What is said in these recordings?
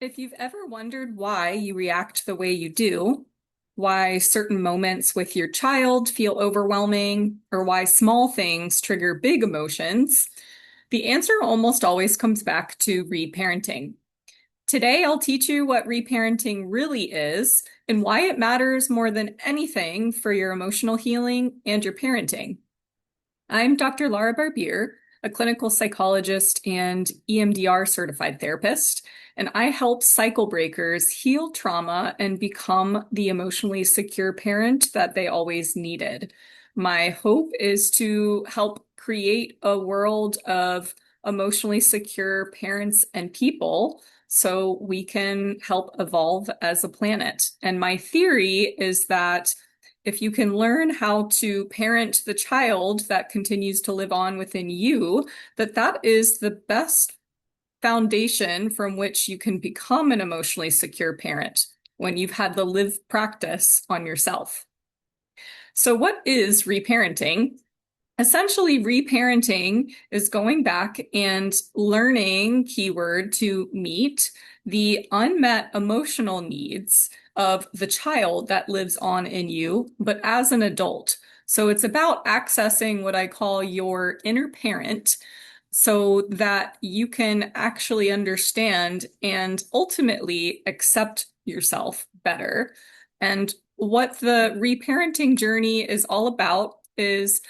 If you've ever wondered why you react the way you do, why certain moments with your child feel overwhelming, or why small things trigger big emotions, the answer almost always comes back to reparenting. Today, I'll teach you what reparenting really is and why it matters more than anything for your emotional healing and your parenting. I'm Dr. Laura Barbier, a clinical psychologist and EMDR certified therapist, and I help cycle breakers heal trauma and become the emotionally secure parent that they always needed. My hope is to help create a world of emotionally secure parents and people so we can help evolve as a planet. And my theory is that if you can learn how to parent the child that continues to live on within you, that is the best foundation from which you can become an emotionally secure parent when you've had the lived practice on yourself. So what is reparenting? Essentially, reparenting is going back and learning, keyword, to meet the unmet emotional needs of the child that lives on in you, but as an adult. So it's about accessing what I call your inner parent so that you can actually understand and ultimately accept yourself better. And what the reparenting journey is all about is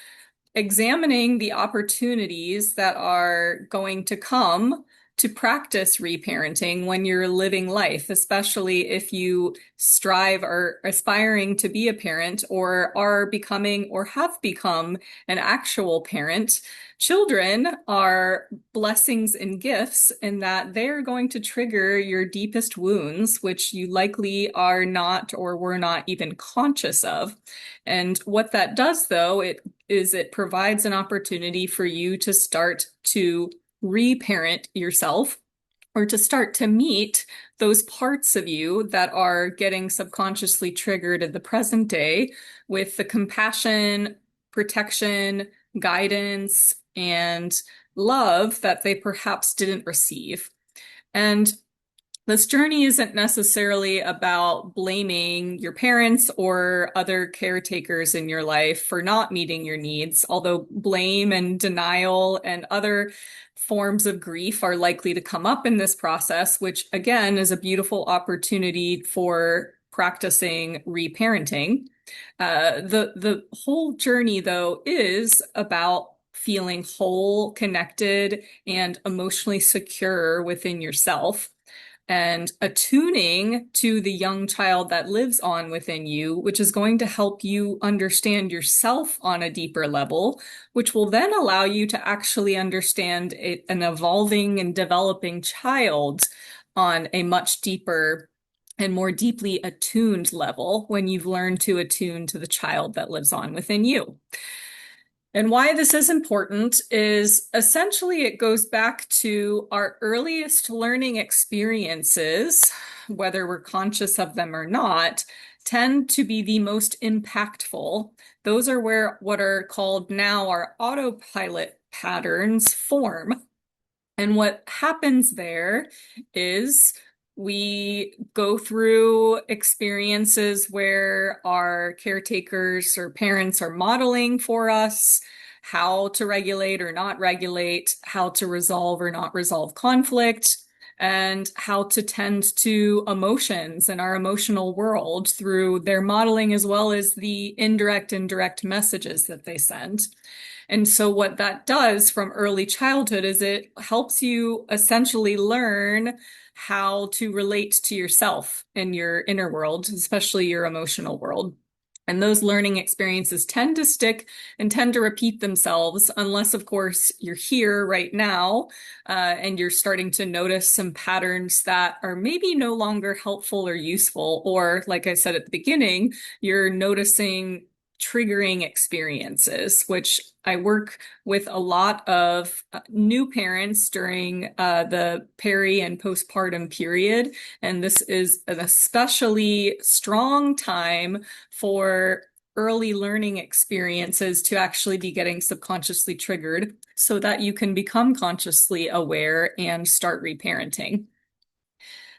examining the opportunities that are going to come to practice reparenting when you're living life, especially if you strive or aspiring to be a parent or are becoming or have become an actual parent. Children are blessings and gifts in that they're going to trigger your deepest wounds, which you likely are not or were not even conscious of. And what that does, though, it provides an opportunity for you to start to reparent yourself or to start to meet those parts of you that are getting subconsciously triggered in the present day with the compassion, protection, guidance, and love that they perhaps didn't receive. And this journey isn't necessarily about blaming your parents or other caretakers in your life for not meeting your needs, although blame and denial and other forms of grief are likely to come up in this process, which again is a beautiful opportunity for practicing reparenting. The whole journey, though, is about feeling whole, connected, and emotionally secure within yourself and attuning to the young child that lives on within you, which is going to help you understand yourself on a deeper level, which will then allow you to actually understand an evolving and developing child on a much deeper and more deeply attuned level when you've learned to attune to the child that lives on within you. And why this is important is essentially it goes back to our earliest learning experiences, whether we're conscious of them or not, tend to be the most impactful. Those are where what are called now our autopilot patterns form. And what happens there is we go through experiences where our caretakers or parents are modeling for us how to regulate or not regulate, how to resolve or not resolve conflict, and how to tend to emotions in our emotional world through their modeling as well as the indirect and direct messages that they send. And so what that does from early childhood is it helps you essentially learn how to relate to yourself in your inner world, especially your emotional world. And those learning experiences tend to stick and tend to repeat themselves, unless, of course, you're here right now and you're starting to notice some patterns that are maybe no longer helpful or useful. Or, like I said at the beginning, you're noticing triggering experiences, which I work with a lot of new parents during the peri and postpartum period. And this is an especially strong time for early learning experiences to actually be getting subconsciously triggered so that you can become consciously aware and start reparenting.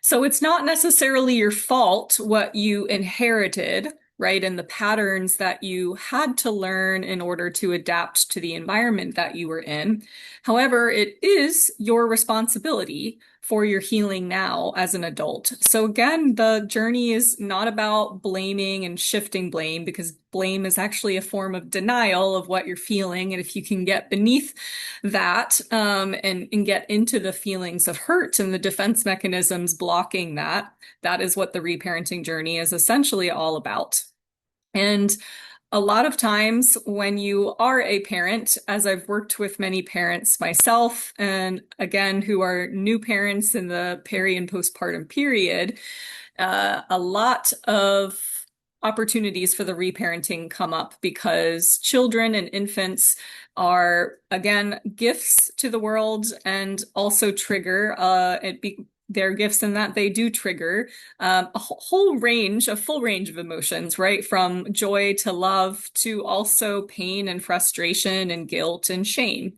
So it's not necessarily your fault what you inherited, right? And the patterns that you had to learn in order to adapt to the environment that you were in. However, it is your responsibility for your healing now as an adult. So again, the journey is not about blaming and shifting blame because blame is actually a form of denial of what you're feeling. And if you can get beneath that and get into the feelings of hurt and the defense mechanisms blocking that, that is what the reparenting journey is essentially all about. And a lot of times when you are a parent, as I've worked with many parents myself, and again, who are new parents in the peri and postpartum period, a lot of opportunities for the reparenting come up because children and infants are, again, gifts to the world and also trigger they're gifts in that they do trigger a full range of emotions, right? From joy to love to also pain and frustration and guilt and shame.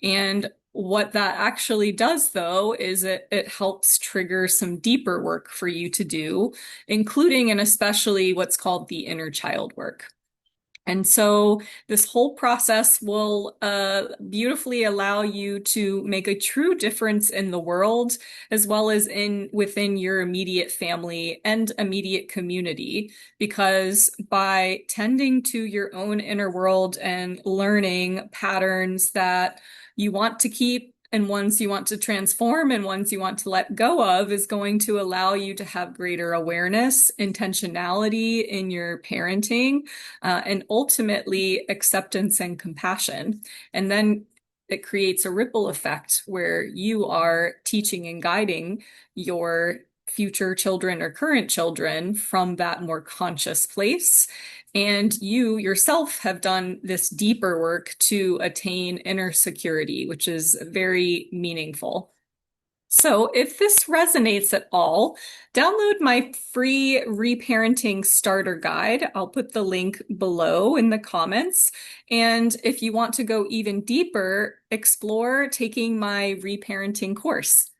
And what that actually does, though, is it helps trigger some deeper work for you to do, including and especially what's called the inner child work. And so this whole process will beautifully allow you to make a true difference in the world, as well as in within your immediate family and immediate community. Because by tending to your own inner world and learning patterns that you want to keep and ones you want to transform and ones you want to let go of is going to allow you to have greater awareness, intentionality in your parenting, and ultimately acceptance and compassion. And then it creates a ripple effect where you are teaching and guiding your future children or current children from that more conscious place. And you yourself have done this deeper work to attain inner security, which is very meaningful. So, if this resonates at all, download my free reparenting starter guide. I'll put the link below in the comments. And if you want to go even deeper, explore taking my reparenting course.